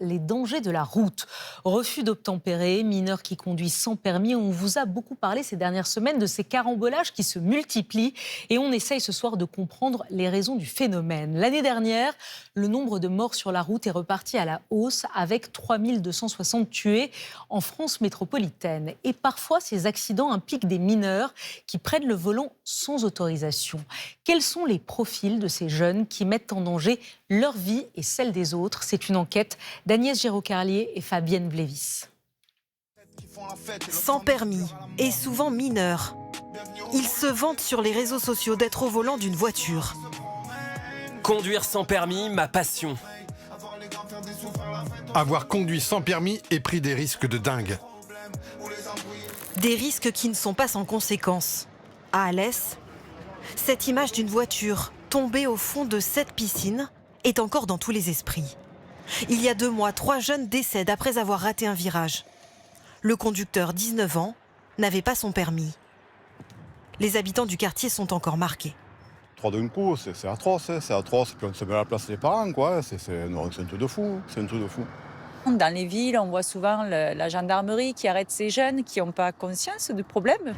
les dangers de la route. Refus d'obtempérer, mineurs qui conduisent sans permis. On vous a beaucoup parlé ces dernières semaines de ces carambolages qui se multiplient et on essaye ce soir de comprendre les raisons du phénomène. L'année dernière, le nombre de morts sur la route est reparti à la hausse avec 3260 tués en France métropolitaine. Et parfois, ces accidents impliquent des mineurs qui prennent le volant sans autorisation. Quels sont les profils de ces jeunes qui mettent en danger leur vie et celle des autres? C'est une enquête d'Agnès Géraud-Carlier et Fabienne Blévis. Sans permis et souvent mineurs, ils se vantent sur les réseaux sociaux d'être au volant d'une voiture. Conduire sans permis, ma passion. Avoir conduit sans permis et pris des risques de dingue. Des risques qui ne sont pas sans conséquences. À Alès, cette image d'une voiture tombée au fond de cette piscine est encore dans tous les esprits. Il y a 2 mois, 3 jeunes décèdent après avoir raté un virage. Le conducteur, 19 ans, n'avait pas son permis. Les habitants du quartier sont encore marqués. 3 d'un coup, c'est atroce, c'est atroce. Puis on se met à la place des parents, quoi. C'est un truc de fou, c'est un truc de fou. Dans les villes, on voit souvent la gendarmerie qui arrête ces jeunes qui n'ont pas conscience du problème.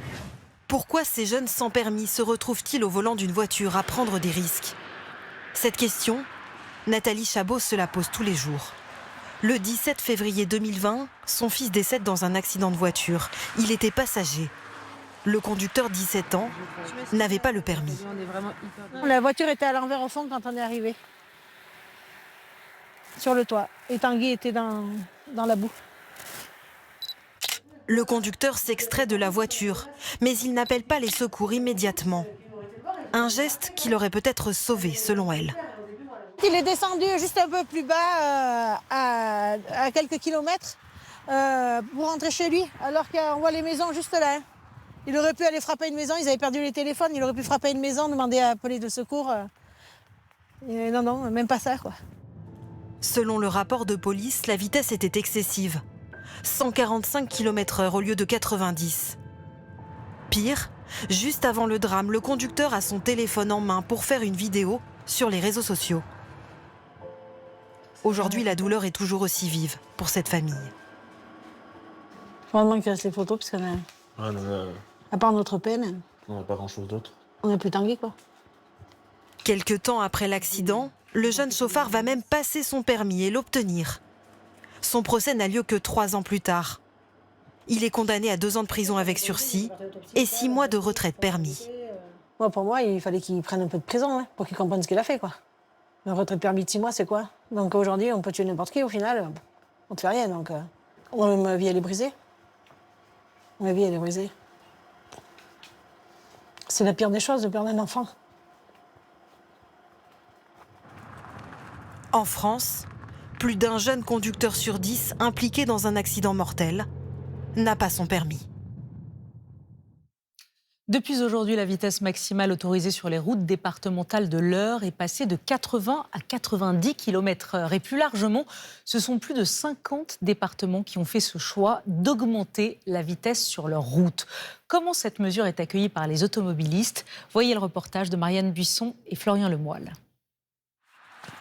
Pourquoi ces jeunes sans permis se retrouvent-ils au volant d'une voiture à prendre des risques? Cette question, Nathalie Chabot se la pose tous les jours. Le 17 février 2020, son fils décède dans un accident de voiture. Il était passager. Le conducteur, 17 ans, n'avait pas le permis. La voiture était à l'envers au fond quand on est arrivé. Sur le toit. Et Tanguy était dans la boue. Le conducteur s'extrait de la voiture, mais il n'appelle pas les secours immédiatement. Un geste qui l'aurait peut-être sauvé, selon elle. Il est descendu juste un peu plus bas, à quelques kilomètres, pour rentrer chez lui, alors qu'on voit les maisons juste là. Il aurait pu aller frapper une maison, ils avaient perdu les téléphones, il aurait pu frapper une maison, demander à appeler de secours. Et non, même pas ça, quoi. Selon le rapport de police, la vitesse était excessive. 145 km/h au lieu de 90. Pire, juste avant le drame, le conducteur a son téléphone en main pour faire une vidéo sur les réseaux sociaux. Aujourd'hui, la douleur est toujours aussi vive pour cette famille. Vraiment qu'il reste les photos, parce qu'on a... À part notre peine, on n'a pas grand-chose d'autre. on n'a plus Tanguy, quoi. Quelque temps après l'accident, le jeune chauffard va même passer son permis et l'obtenir. Son procès n'a lieu que 3 ans plus tard. Il est condamné à 2 ans de prison avec sursis et 6 mois de retrait de permis. Moi, pour moi, il fallait qu'il prenne un peu de prison, pour qu'il comprenne ce qu'il a fait, quoi. Le retrait de permis de 6 mois, c'est quoi? Donc aujourd'hui, on peut tuer n'importe qui, au final, on ne fait rien. Donc, ma vie, elle est brisée. Ma vie, elle est brisée. C'est la pire des choses de perdre un enfant. En France, plus d'un jeune conducteur sur 10 impliqué dans un accident mortel n'a pas son permis. Depuis aujourd'hui, la vitesse maximale autorisée sur les routes départementales de l'Eure est passée de 80 à 90 km/h. Et plus largement, ce sont plus de 50 départements qui ont fait ce choix d'augmenter la vitesse sur leurs routes. Comment cette mesure est accueillie par les automobilistes? Voyez le reportage de Marianne Buisson et Florian Lemoyle.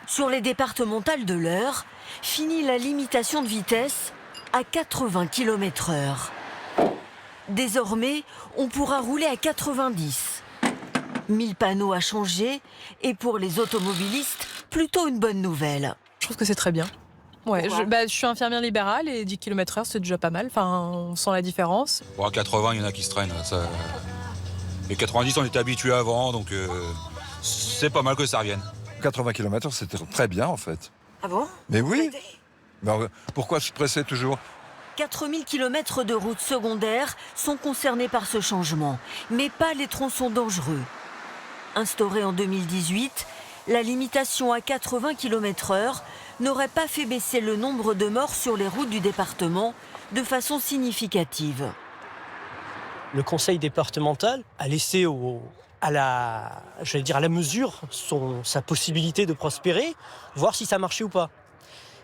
Sur les départementales de l'Eure, finit la limitation de vitesse à 80 km/h. Désormais, on pourra rouler à 90. 1000 panneaux à changer et pour les automobilistes, plutôt une bonne nouvelle. Je trouve que c'est très bien. Ouais, je suis infirmière libérale et 10 km/h, c'est déjà pas mal. Enfin, on sent la différence. Bon, à 80, il y en a qui se traînent. Ça... Et 90, on était habitués avant, donc c'est pas mal que ça revienne. 80 km, c'était très bien, en fait. Ah bon? Mais oui. Ben, pourquoi se presser toujours? 4000 km de routes secondaires sont concernés par ce changement, mais pas les tronçons dangereux. Instaurée en 2018, la limitation à 80 km/h n'aurait pas fait baisser le nombre de morts sur les routes du département de façon significative. Le conseil départemental a laissé à la mesure sa possibilité de prospérer, voir si ça marchait ou pas.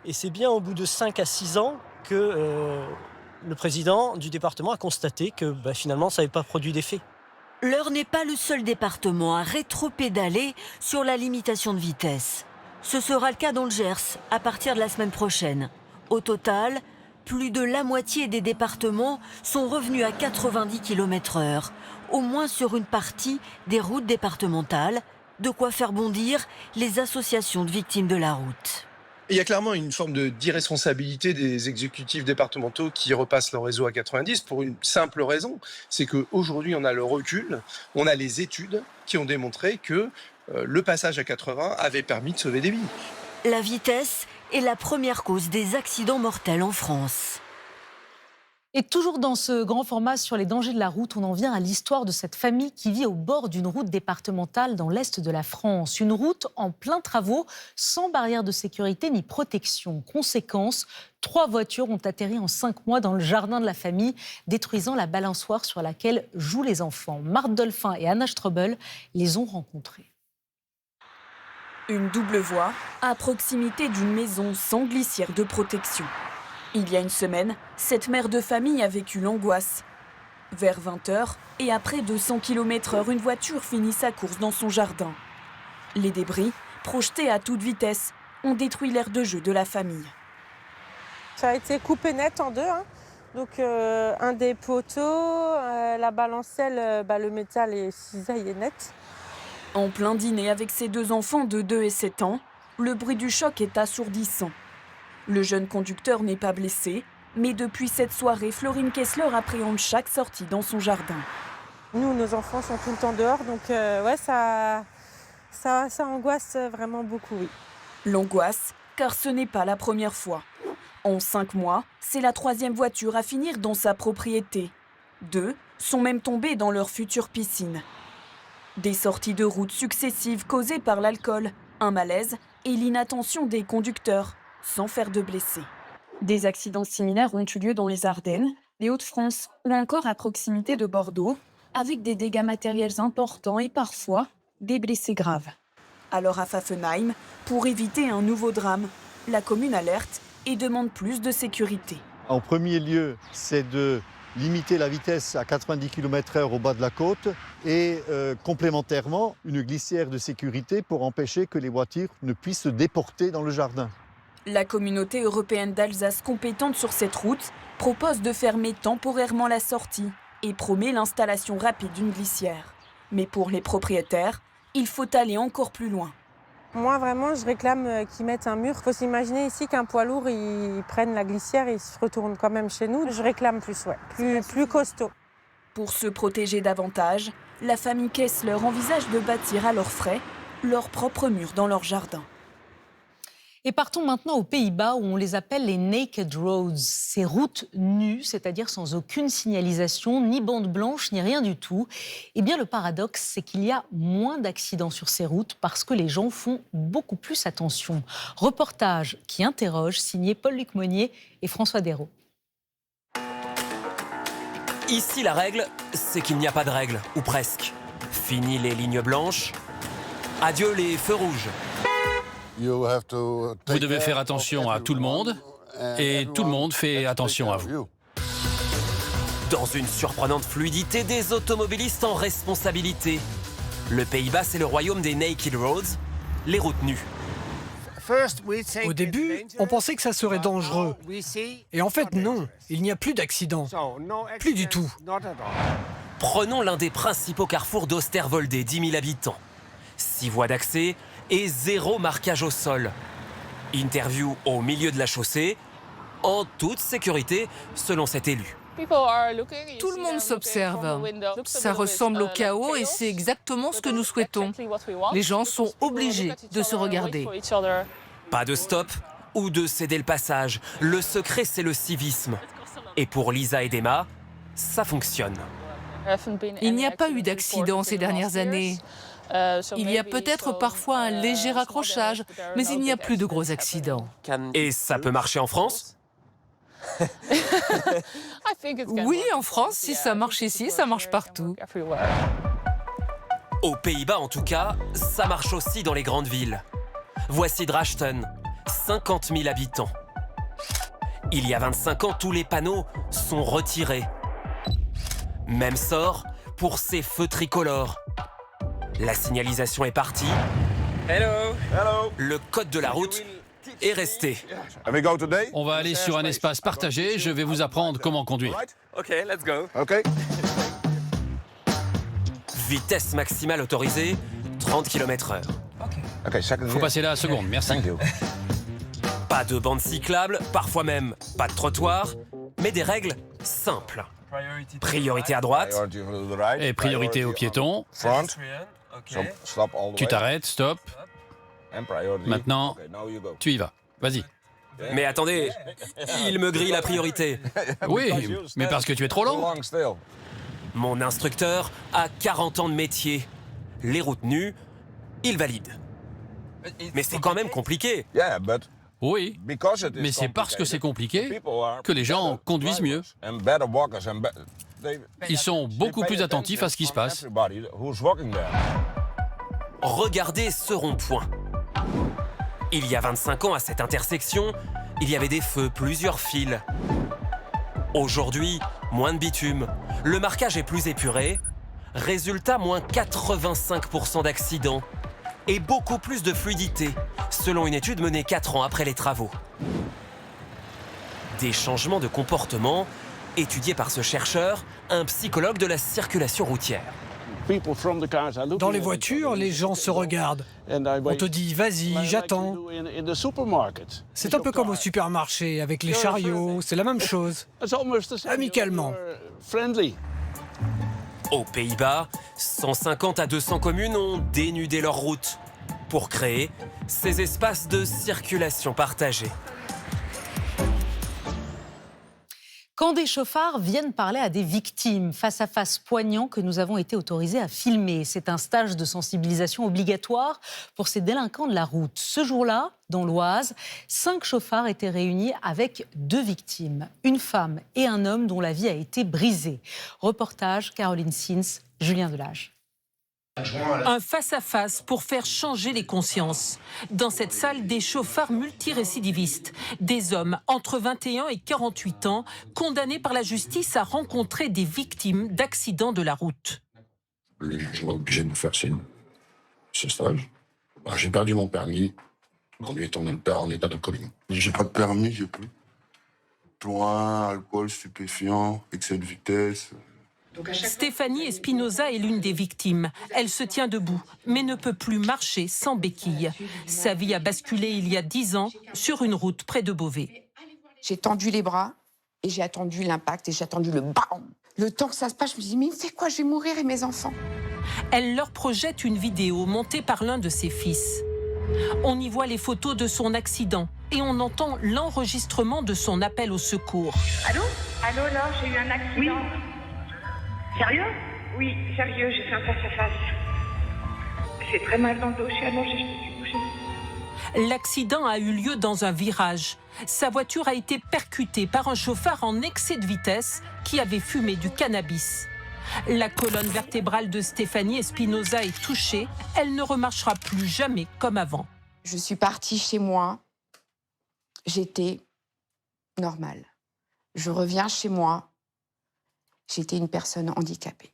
Et c'est bien au bout de 5 à 6 ans que le président du département a constaté que finalement ça n'avait pas produit d'effet. L'Eure n'est pas le seul département à rétropédaler sur la limitation de vitesse. Ce sera le cas dans le Gers à partir de la semaine prochaine. Au total, plus de la moitié des départements sont revenus à 90 km/h, au moins sur une partie des routes départementales, de quoi faire bondir les associations de victimes de la route. Il y a clairement une forme d'irresponsabilité des exécutifs départementaux qui repassent leur réseau à 90 pour une simple raison, c'est qu'aujourd'hui on a le recul, on a les études qui ont démontré que le passage à 80 avait permis de sauver des vies. La vitesse est la première cause des accidents mortels en France. Et toujours dans ce grand format sur les dangers de la route, on en vient à l'histoire de cette famille qui vit au bord d'une route départementale dans l'est de la France. Une route en plein travaux, sans barrière de sécurité ni protection. Conséquence, 3 voitures ont atterri en 5 mois dans le jardin de la famille, détruisant la balançoire sur laquelle jouent les enfants. Marthe Dolphin et Anna Strobel les ont rencontrés. Une double voie à proximité d'une maison sans glissière de protection. Il y a une semaine, cette mère de famille a vécu l'angoisse. Vers 20h et à près de 100 km/h, une voiture finit sa course dans son jardin. Les débris, projetés à toute vitesse, ont détruit l'aire de jeu de la famille. Ça a été coupé net en deux. Donc un des poteaux, la balancelle, le métal est cisaillé net. En plein dîner avec ses 2 enfants de 2 et 7 ans, le bruit du choc est assourdissant. Le jeune conducteur n'est pas blessé, mais depuis cette soirée, Florine Kessler appréhende chaque sortie dans son jardin. Nous, nos enfants sont tout le temps dehors, donc ça angoisse vraiment beaucoup, oui. L'angoisse, car ce n'est pas la première fois. En 5 mois, c'est la 3e voiture à finir dans sa propriété. 2 sont même tombées dans leur future piscine. Des sorties de route successives causées par l'alcool, un malaise et l'inattention des conducteurs, sans faire de blessés. Des accidents similaires ont eu lieu dans les Ardennes, les Hauts-de-France ou encore à proximité de Bordeaux, avec des dégâts matériels importants et parfois des blessés graves. Alors à Pfaffenheim, pour éviter un nouveau drame, la commune alerte et demande plus de sécurité. En premier lieu, c'est de limiter la vitesse à 90 km/h au bas de la côte et complémentairement une glissière de sécurité pour empêcher que les voitures ne puissent se déporter dans le jardin. La communauté européenne d'Alsace compétente sur cette route propose de fermer temporairement la sortie et promet l'installation rapide d'une glissière. Mais pour les propriétaires, il faut aller encore plus loin. Moi, vraiment, je réclame qu'ils mettent un mur. Il faut s'imaginer ici qu'un poids lourd, il prenne la glissière et il se retourne quand même chez nous. Je réclame plus, plus costaud. Pour se protéger davantage, la famille Kessler envisage de bâtir à leurs frais leur propre mur dans leur jardin. Et partons maintenant aux Pays-Bas où on les appelle les naked roads. Ces routes nues, c'est-à-dire sans aucune signalisation, ni bande blanche, ni rien du tout. Eh bien, le paradoxe, c'est qu'il y a moins d'accidents sur ces routes parce que les gens font beaucoup plus attention. Reportage qui interroge, signé Paul-Luc Monnier et François Dérault. Ici, la règle, c'est qu'il n'y a pas de règle, ou presque. Fini les lignes blanches, adieu les feux rouges. Vous devez faire attention à tout le monde et tout le monde fait attention à vous. Dans une surprenante fluidité des automobilistes en responsabilité. Le Pays-Bas, c'est le royaume des naked roads, les routes nues. Au début, on pensait que ça serait dangereux. Et en fait, non, il n'y a plus d'accidents. Plus du tout. Prenons l'un des principaux carrefours d'Osterwolde, 10 000 habitants. 6 voies d'accès et 0 marquage au sol. Interview au milieu de la chaussée, en toute sécurité, selon cet élu. Tout le monde s'observe. Ça ressemble au chaos et c'est exactement ce que nous souhaitons. Les gens sont obligés de se regarder. Pas de stop ou de céder le passage. Le secret, c'est le civisme. Et pour Lisa et Dema, ça fonctionne. Il n'y a pas eu d'accident ces dernières années. Il y a peut-être parfois un léger accrochage, mais il n'y a plus de gros accidents. Et ça peut marcher en France ? Oui, en France, si ça marche ici, ça marche partout. Aux Pays-Bas, en tout cas, ça marche aussi dans les grandes villes. Voici Drachten, 50 000 habitants. Il y a 25 ans, tous les panneaux sont retirés. Même sort pour ces feux tricolores. La signalisation est partie. Hello. Le code de la route et restez. On va aller sur un espace partagé, je vais vous apprendre comment conduire. Ok, let's go. Vitesse maximale autorisée, 30 km/h. Faut passer la seconde, merci. Pas de bande cyclable, parfois même pas de trottoir, mais des règles simples. Priorité à droite. Et priorité aux piétons. Tu t'arrêtes, stop. Maintenant, tu y vas. Vas-y. Mais attendez, il me grille la priorité. Oui, mais parce que tu es trop lent. Mon instructeur a 40 ans de métier. Les routes nues, il valide. Mais c'est quand même compliqué. Oui, mais c'est parce que c'est compliqué que les gens conduisent mieux. Ils sont beaucoup plus attentifs à ce qui se passe. Regardez ce rond-point. Il y a 25 ans, à cette intersection, il y avait des feux, plusieurs fils. Aujourd'hui, moins de bitume. Le marquage est plus épuré. Résultat, moins 85% d'accidents. Et beaucoup plus de fluidité, selon une étude menée 4 ans après les travaux. Des changements de comportement étudiés par ce chercheur, un psychologue de la circulation routière. Dans les voitures, les gens se regardent. On te dit « vas-y, j'attends ». C'est un peu comme au supermarché, avec les chariots, c'est la même chose. Amicalement. Aux Pays-Bas, 150 à 200 communes ont dénudé leurs routes pour créer ces espaces de circulation partagée. Quand des chauffards viennent parler à des victimes, face à face poignant que nous avons été autorisés à filmer. C'est un stage de sensibilisation obligatoire pour ces délinquants de la route. Ce jour-là, dans l'Oise, 5 chauffards étaient réunis avec 2 victimes, une femme et un homme dont la vie a été brisée. Reportage Caroline Sins, Julien Delage. Un face-à-face pour faire changer les consciences. Dans cette salle, des chauffards multirécidivistes, des hommes entre 21 et 48 ans, condamnés par la justice à rencontrer des victimes d'accidents de la route. Je m'ai obligé de faire ce stage. J'ai perdu mon permis, conduire en état d'alcoolémie. J'ai pas de permis, j'ai plus. Point, alcool, stupéfiant, excès de vitesse. Stéphanie Espinoza est l'une des victimes. Elle se tient debout, mais ne peut plus marcher sans béquille. Sa vie a basculé il y a 10 ans sur une route près de Beauvais. J'ai tendu les bras et j'ai attendu l'impact et j'ai attendu le bam. Le temps que ça se passe, je me dis, mais c'est quoi, je vais mourir et mes enfants. Elle leur projette une vidéo montée par l'un de ses fils. On y voit les photos de son accident et on entend l'enregistrement de son appel au secours. Allô ? Allô, Laure, j'ai eu un accident. Oui. Sérieux ? Oui, sérieux, j'ai fait un face-à-face. J'ai très mal dans le dos, je suis allongée, je peux plus bouger. L'accident a eu lieu dans un virage. Sa voiture a été percutée par un chauffard en excès de vitesse qui avait fumé du cannabis. La colonne vertébrale de Stéphanie Espinoza est touchée. Elle ne remarchera plus jamais comme avant. Je suis partie chez moi. J'étais normale. Je reviens chez moi. J'étais une personne handicapée.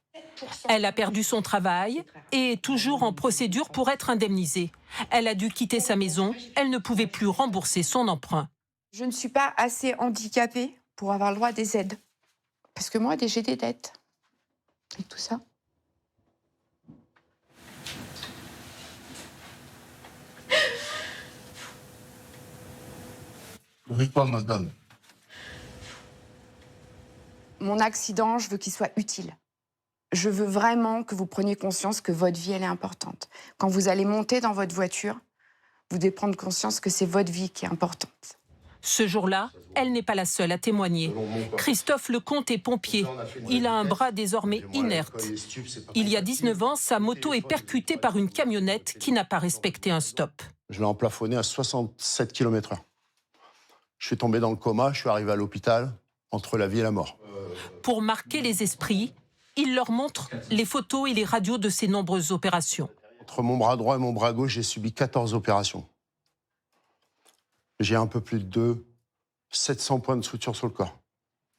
Elle a perdu son travail et est toujours en procédure pour être indemnisée. Elle a dû quitter sa maison. Elle ne pouvait plus rembourser son emprunt. Je ne suis pas assez handicapée pour avoir le droit à des aides. Parce que moi, j'ai des dettes. Et tout ça. Madame. Mon accident, je veux qu'il soit utile. Je veux vraiment que vous preniez conscience que votre vie, elle est importante. Quand vous allez monter dans votre voiture, vous devez prendre conscience que c'est votre vie qui est importante. Ce jour-là, elle n'est pas la seule à témoigner. Christophe Lecomte est pompier. Il a un bras désormais inerte. Il y a 19 ans, sa moto est percutée par une camionnette qui n'a pas respecté un stop. Je l'ai emplafonné à 67 km/h. Je suis tombé dans le coma, je suis arrivé à l'hôpital, entre la vie et la mort. Pour marquer les esprits, il leur montre les photos et les radios de ses nombreuses opérations. Entre mon bras droit et mon bras gauche, j'ai subi 14 opérations. J'ai un peu plus de 700 points de suture sur le corps.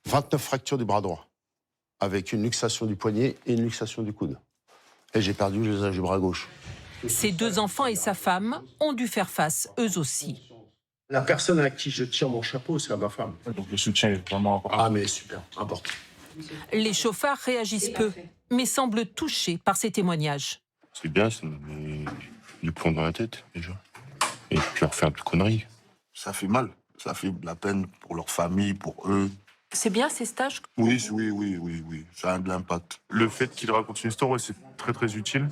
29 fractures du bras droit, avec une luxation du poignet et une luxation du coude. Et j'ai perdu l'usage du bras gauche. Ses 2 enfants et sa femme ont dû faire face, eux aussi. La personne à qui je tire mon chapeau, c'est à ma femme. Donc le soutien est vraiment important. Ah mais super, important. Les chauffards réagissent peu, mais semblent touchés par ces témoignages. C'est bien, ça me met du plomb dans la tête, déjà. Et puis on refait un peu de conneries. Ça fait mal. Ça fait de la peine pour leur famille, pour eux. C'est bien ces stages? Oui, ça a de l'impact. Le fait qu'il raconte une histoire, ouais, c'est très très utile.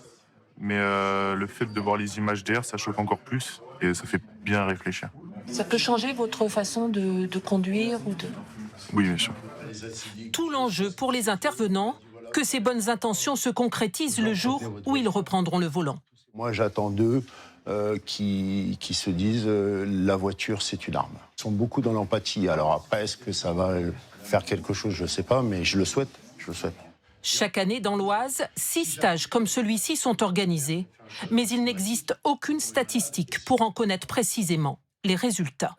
Mais le fait de voir les images derrière, ça choque encore plus et ça fait bien réfléchir. Ça peut changer votre façon de conduire ou de... Oui, bien sûr. Tout l'enjeu pour les intervenants, que ces bonnes intentions se concrétisent le jour où ils reprendront le volant. Moi, j'attends d'eux qui se disent la voiture, c'est une arme. Ils sont beaucoup dans l'empathie. Alors après, est-ce que ça va faire quelque chose? Je ne sais pas, mais je le souhaite. Chaque année dans l'Oise, 6 stages comme celui-ci sont organisés, mais il n'existe aucune statistique pour en connaître précisément les résultats.